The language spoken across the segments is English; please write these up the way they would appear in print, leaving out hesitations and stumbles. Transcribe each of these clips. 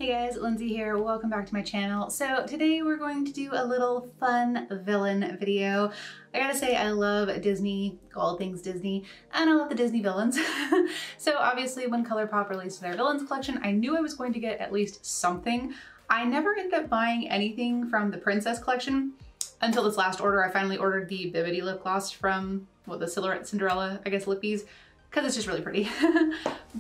Hey guys, Lindsay here. Welcome back to my channel. So today we're going to do a little fun villain video. I gotta say I love Disney, all things Disney, and I love the Disney villains. So obviously when ColourPop released their villains collection, I knew I was going to get at least something. I never ended up buying anything from the Princess collection until this last order. I finally ordered the Bibbidi lip gloss from, well, the Cinderella, I guess, lippies, because it's just really pretty.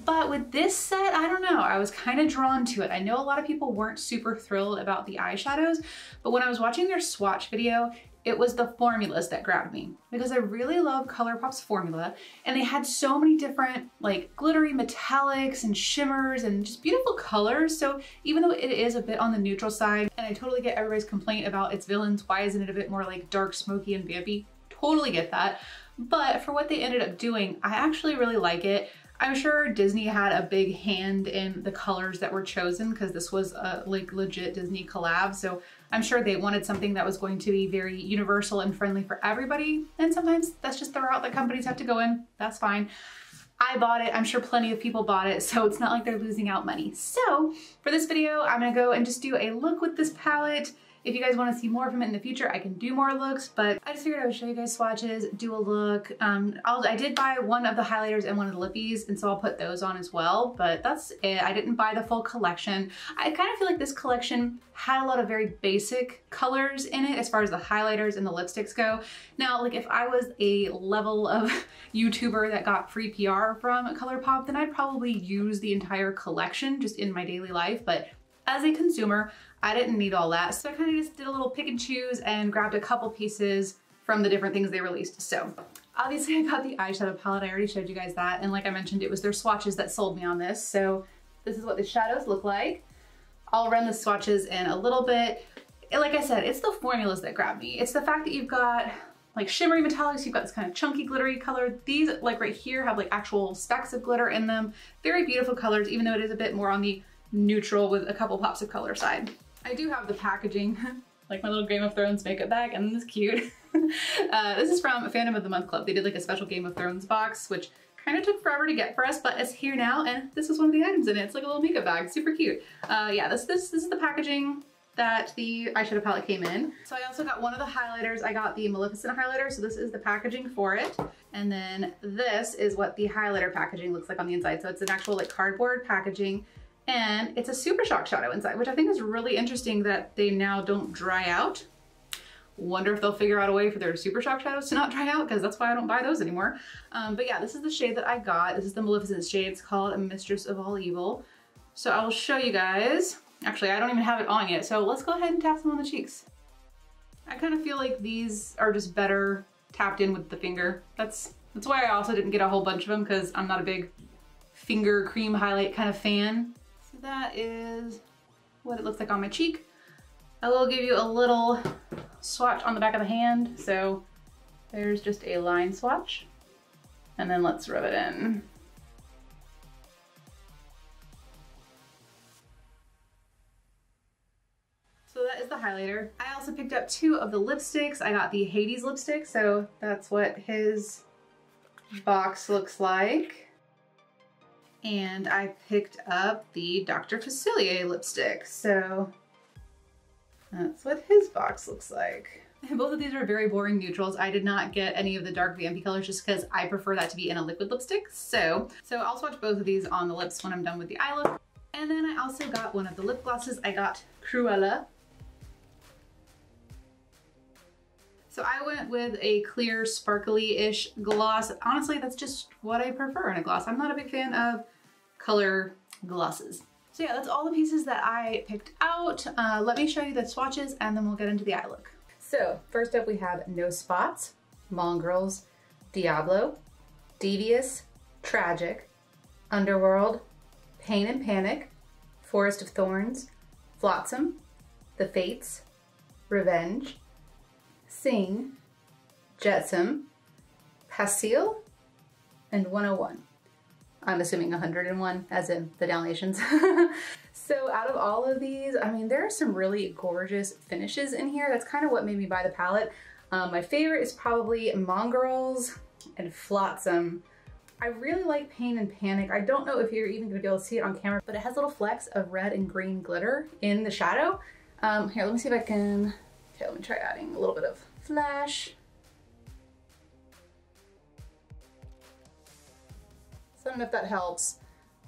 But with this set, I don't know, I was kind of drawn to it. I know a lot of people weren't super thrilled about the eyeshadows, but when I was watching their swatch video, it was the formulas that grabbed me because I really love ColourPop's formula, and they had so many different like glittery metallics and shimmers and just beautiful colors. So even though it is a bit on the neutral side, and I totally get everybody's complaint about its villains, why isn't it a bit more like dark, smoky, and vampy? Totally get that. But for what they ended up doing, I actually really like it. I'm sure Disney had a big hand in the colors that were chosen because this was a like legit Disney collab. So I'm sure they wanted something that was going to be very universal and friendly for everybody. And sometimes that's just the route that companies have to go in. That's fine. I bought it. I'm sure plenty of people bought it, so it's not like they're losing out money. So for this video, I'm gonna go and just do a look with this palette. If you guys want to see more from it in the future, I can do more looks, but I just figured I would show you guys swatches, do a look. I did buy one of the highlighters and one of the lippies, and so I'll put those on as well, but that's it. I didn't buy the full collection. I kind of feel like this collection had a lot of very basic colors in it as far as the highlighters and the lipsticks go. Now, like if I was a level of YouTuber that got free PR from ColourPop, then I'd probably use the entire collection just in my daily life, but as a consumer, I didn't need all that. So I kind of just did a little pick and choose and grabbed a couple pieces from the different things they released. So obviously I got the eyeshadow palette. I already showed you guys that. And like I mentioned, it was their swatches that sold me on this. So this is what the shadows look like. I'll run the swatches in a little bit. Like I said, it's the formulas that grab me. It's the fact that you've got like shimmery metallics, you've got this kind of chunky glittery color. These like right here have like actual specks of glitter in them. Very beautiful colors, even though it is a bit more on the neutral with a couple pops of color side. I do have the packaging, like my little Game of Thrones makeup bag, and this is cute. This is from Fandom of the Month Club. They did like a special Game of Thrones box, which kind of took forever to get for us, but it's here now, and this is one of the items in it. It's like a little makeup bag, super cute. Yeah, this is the packaging that the eyeshadow palette came in. So I also got one of the highlighters. I got the Maleficent highlighter, so this is the packaging for it. And then this is what the highlighter packaging looks like on the inside. So it's an actual like cardboard packaging. And it's a Super Shock shadow inside, which I think is really interesting that they now don't dry out. Wonder if they'll figure out a way for their Super Shock shadows to not dry out, because that's why I don't buy those anymore. But yeah, this is the shade that I got. This is the Maleficent shade. It's called Mistress of All Evil. So I will show you guys. Actually, I don't even have it on yet, so let's go ahead and tap some on the cheeks. I kind of feel like these are just better tapped in with the finger. That's why I also didn't get a whole bunch of them, because I'm not a big finger cream highlight kind of fan. That is what it looks like on my cheek. I will give you a little swatch on the back of the hand. So there's just a line swatch, and then let's rub it in. So that is the highlighter. I also picked up two of the lipsticks. I got the Hades lipstick, so that's what his box looks like. And I picked up the Dr. Facilier lipstick. So that's what his box looks like. Both of these are very boring neutrals. I did not get any of the dark vampy colors just because I prefer that to be in a liquid lipstick. So I'll swatch both of these on the lips when I'm done with the eye look. And then I also got one of the lip glosses. I got Cruella. So I went with a clear, sparkly-ish gloss. Honestly, that's just what I prefer in a gloss. I'm not a big fan of color glosses. So yeah, that's all the pieces that I picked out. Let me show you the swatches and then we'll get into the eye look. So first up we have No Spots, Mongrels, Diablo, Devious, Tragic, Underworld, Pain and Panic, Forest of Thorns, Flotsam, The Fates, Revenge, Sing, Jetsam, Facilier, and 101. I'm assuming 101 as in the Dalmatians. So out of all of these, I mean, there are some really gorgeous finishes in here. That's kind of what made me buy the palette. My favorite is probably Mongrels and Flotsam. I really like Pain and Panic. I don't know if you're even gonna be able to see it on camera, but it has little flecks of red and green glitter in the shadow. Here, let me see if I can, okay, let me try adding a little bit of flash. So I don't know if that helps.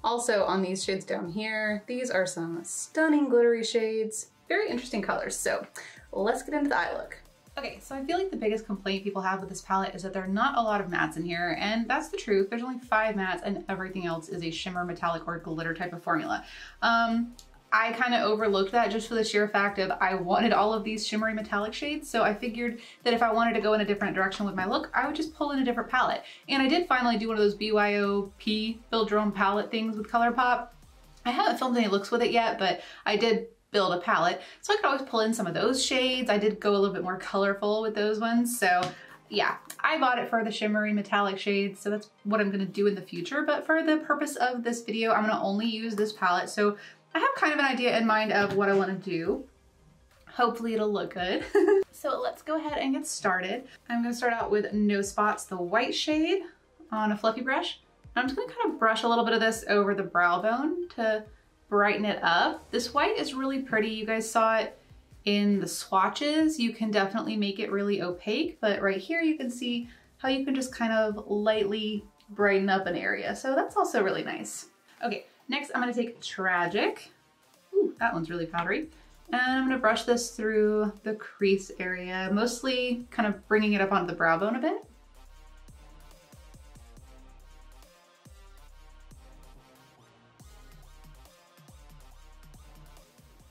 Also on these shades down here, these are some stunning glittery shades. Very interesting colors, so let's get into the eye look. Okay, so I feel like the biggest complaint people have with this palette is that there are not a lot of mattes in here, and that's the truth. There's only 5 mattes and everything else is a shimmer, metallic, or glitter type of formula. I kind of overlooked that just for the sheer fact of I wanted all of these shimmery metallic shades, so I figured that if I wanted to go in a different direction with my look, I would just pull in a different palette. And I did finally do one of those BYOP, build your own palette things with ColourPop. I haven't filmed any looks with it yet, but I did build a palette, so I could always pull in some of those shades. I did go a little bit more colorful with those ones, so yeah, I bought it for the shimmery metallic shades, so that's what I'm gonna do in the future. But for the purpose of this video, I'm gonna only use this palette, so I have kind of an idea in mind of what I wanna do. Hopefully it'll look good. So let's go ahead and get started. I'm gonna start out with No Spots, the white shade, on a fluffy brush. I'm just gonna kind of brush a little bit of this over the brow bone to brighten it up. This white is really pretty. You guys saw it in the swatches. You can definitely make it really opaque, but right here you can see how you can just kind of lightly brighten up an area. So that's also really nice. Okay, next I'm gonna take Tragic. Ooh, that one's really powdery. And I'm gonna brush this through the crease area, mostly kind of bringing it up onto the brow bone a bit.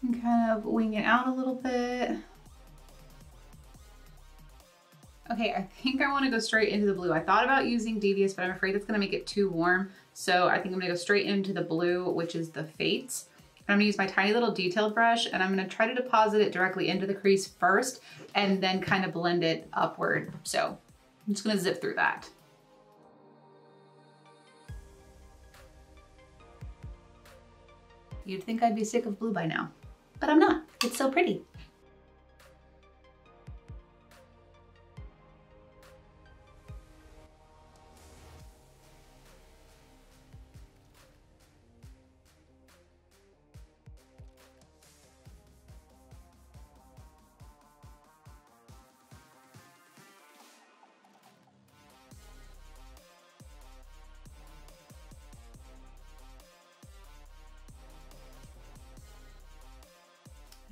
And kind of wing it out a little bit. Okay, I think I want to go straight into the blue. I thought about using Devious, but I'm afraid that's gonna make it too warm. So I think I'm gonna go straight into the blue, which is the Fates. And I'm gonna use my tiny little detailed brush, and I'm gonna try to deposit it directly into the crease first, and then kind of blend it upward. So I'm just gonna zip through that. You'd think I'd be sick of blue by now, but I'm not. It's so pretty.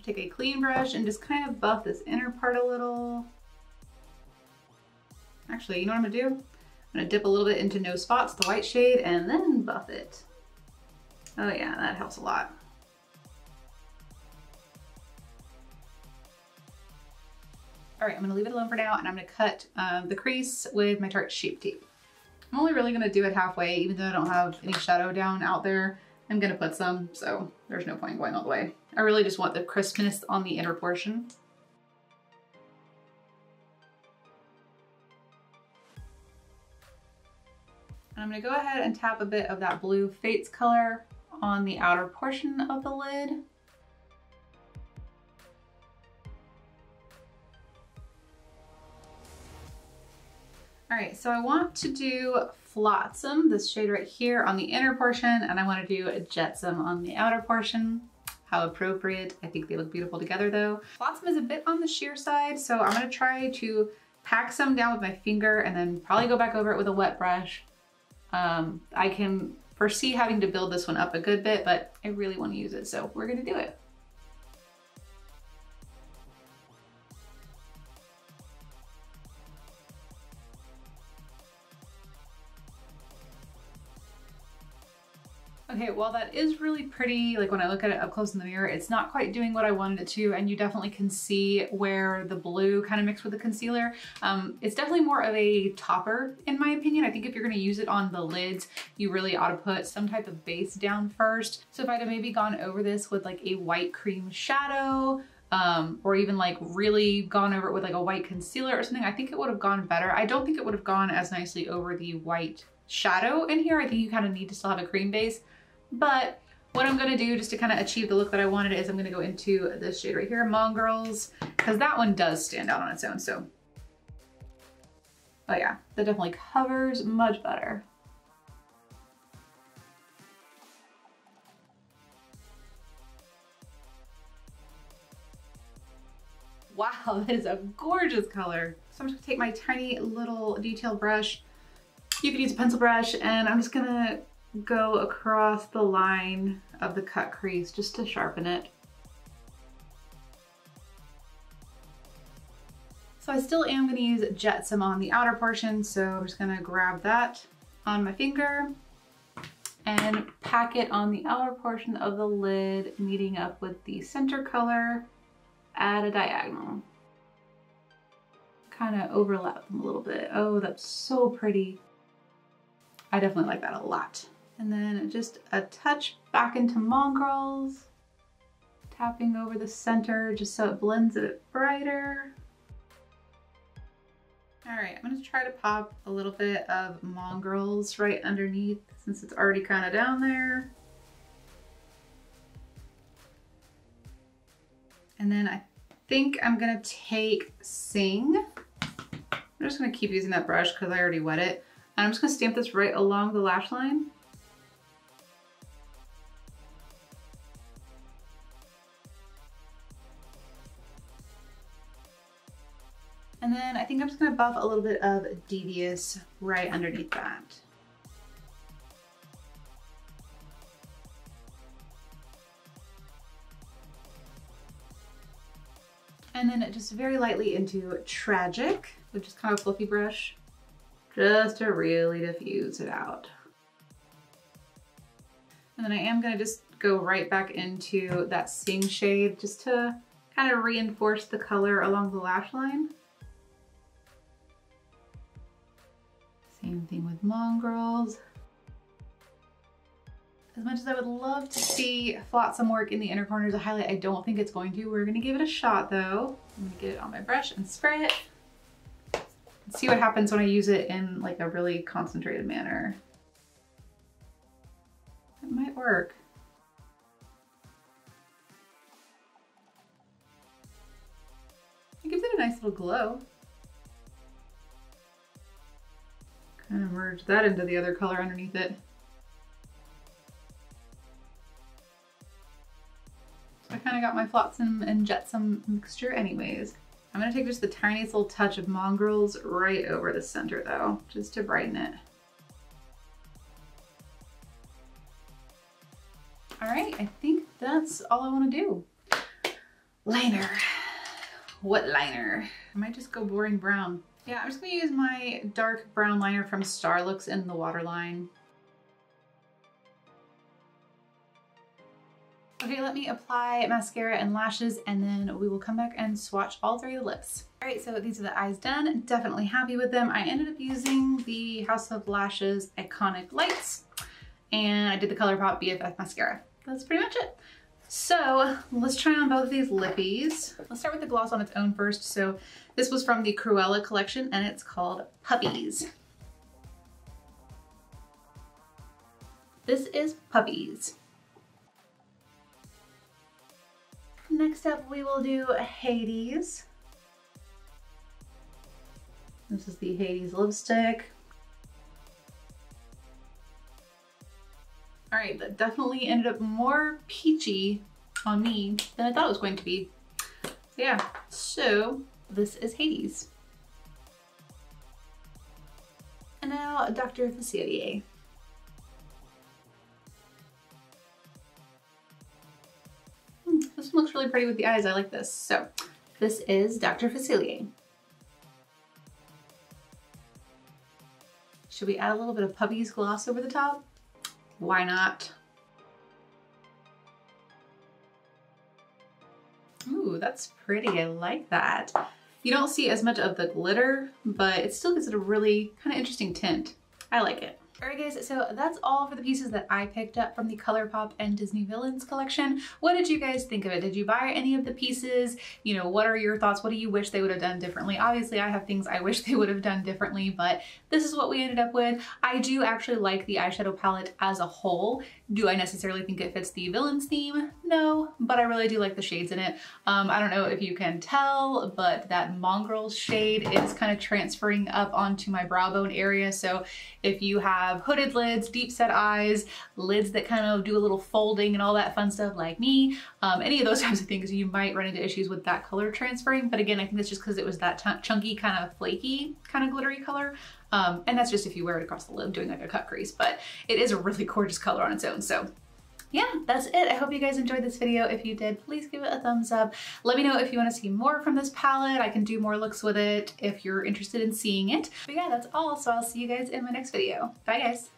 Take a clean brush and just kind of buff this inner part a little. Actually, you know what I'm gonna do? I'm gonna dip a little bit into No Spots, the white shade, and then buff it. Oh yeah, that helps a lot. All right, I'm gonna leave it alone for now, and I'm gonna cut the crease with my Tarte Shape Tape. I'm only really gonna do it halfway, even though I don't have any shadow down out there. I'm gonna put some, so there's no point going all the way. I really just want the crispness on the inner portion. And I'm gonna go ahead and tap a bit of that blue Fates color on the outer portion of the lid. All right, so I want to do Flotsam, this shade right here, on the inner portion, and I want to do Jetsam on the outer portion. How appropriate. I think they look beautiful together though. Flotsam is a bit on the sheer side, so I'm gonna try to pack some down with my finger and then probably go back over it with a wet brush. I can foresee having to build this one up a good bit, but I really want to use it, so we're gonna do it. Okay, while that is really pretty, like when I look at it up close in the mirror, it's not quite doing what I wanted it to, and you definitely can see where the blue kind of mixed with the concealer. It's definitely more of a topper, in my opinion. I think if you're gonna use it on the lids, you really ought to put some type of base down first. So if I'd have maybe gone over this with like a white cream shadow, or even like really gone over it with like a white concealer or something, I think it would have gone better. I don't think it would have gone as nicely over the white shadow in here. I think you kind of need to still have a cream base. But what I'm gonna do just to kind of achieve the look that I wanted is I'm gonna go into this shade right here, Mongrels, because that one does stand out on its own, so. Oh yeah, that definitely covers much better. Wow, that is a gorgeous color. So I'm just gonna take my tiny little detail brush. You can use a pencil brush, and I'm just gonna go across the line of the cut crease just to sharpen it. So I still am gonna use Jetsam on the outer portion, so I'm just gonna grab that on my finger and pack it on the outer portion of the lid, meeting up with the center color at a diagonal. Kind of overlap them a little bit. Oh, that's so pretty. I definitely like that a lot. And then just a touch back into Mongrels, tapping over the center just so it blends a bit brighter. All right, I'm gonna try to pop a little bit of Mongrels right underneath since it's already kind of down there. And then I think I'm gonna take Sing. I'm just gonna keep using that brush because I already wet it. And I'm just gonna stamp this right along the lash line. And then I think I'm just gonna buff a little bit of Devious right underneath that. And then just very lightly into Tragic, which is kind of a fluffy brush, just to really diffuse it out. And then I am gonna just go right back into that Sing shade just to kind of reinforce the color along the lash line. Same thing with Mongrels. As much as I would love to see Flotsam work in the inner corners of highlight, I don't think it's going to. We're gonna give it a shot though. I'm gonna get it on my brush and spray it. Let's see what happens when I use it in like a really concentrated manner. It might work. It gives it a nice little glow. Kind of merge that into the other color underneath it. So I kind of got my Flotsam and Jetsam mixture anyways. I'm gonna take just the tiniest little touch of Mongrels right over the center though, just to brighten it. All right, I think that's all I wanna do. Liner. What liner? I might just go boring brown. Yeah, I'm just gonna use my dark brown liner from Starlooks in the waterline. Okay, let me apply mascara and lashes, and then we will come back and swatch all three of the lips. All right, so these are the eyes done. Definitely happy with them. I ended up using the House of Lashes Iconic Lights, and I did the ColourPop BFF mascara. That's pretty much it. So let's try on both of these lippies. Let's start with the gloss on its own first. So this was from the Cruella collection and it's called Puppies. This is Puppies. Next up we will do Hades. This is the Hades lipstick. All right, that definitely ended up more peachy on me than I thought it was going to be. Yeah, so this is Hades. And now Dr. Facilier. This one looks really pretty with the eyes. I like this. So this is Dr. Facilier. Should we add a little bit of Puppies gloss over the top? Why not? Ooh, that's pretty. I like that. You don't see as much of the glitter, but it still gives it a really kind of interesting tint. I like it. All right guys, so that's all for the pieces that I picked up from the ColourPop and Disney Villains collection. What did you guys think of it? Did you buy any of the pieces? You know, what are your thoughts? What do you wish they would have done differently? Obviously I have things I wish they would have done differently, but this is what we ended up with. I do actually like the eyeshadow palette as a whole. Do I necessarily think it fits the Villains theme? No, but I really do like the shades in it. I don't know if you can tell, but that Mongrels shade is kind of transferring up onto my brow bone area. So if you have have hooded lids, deep set eyes, lids that kind of do a little folding and all that fun stuff like me, any of those types of things, you might run into issues with that color transferring. But again, I think that's just because it was that chunky, kind of flaky, kind of glittery color. And that's just if you wear it across the lid doing like a cut crease, but it is a really gorgeous color on its own. So yeah, that's it. I hope you guys enjoyed this video. If you did, please give it a thumbs up. Let me know if you want to see more from this palette. I can do more looks with it if you're interested in seeing it. But yeah, that's all. So I'll see you guys in my next video. Bye guys.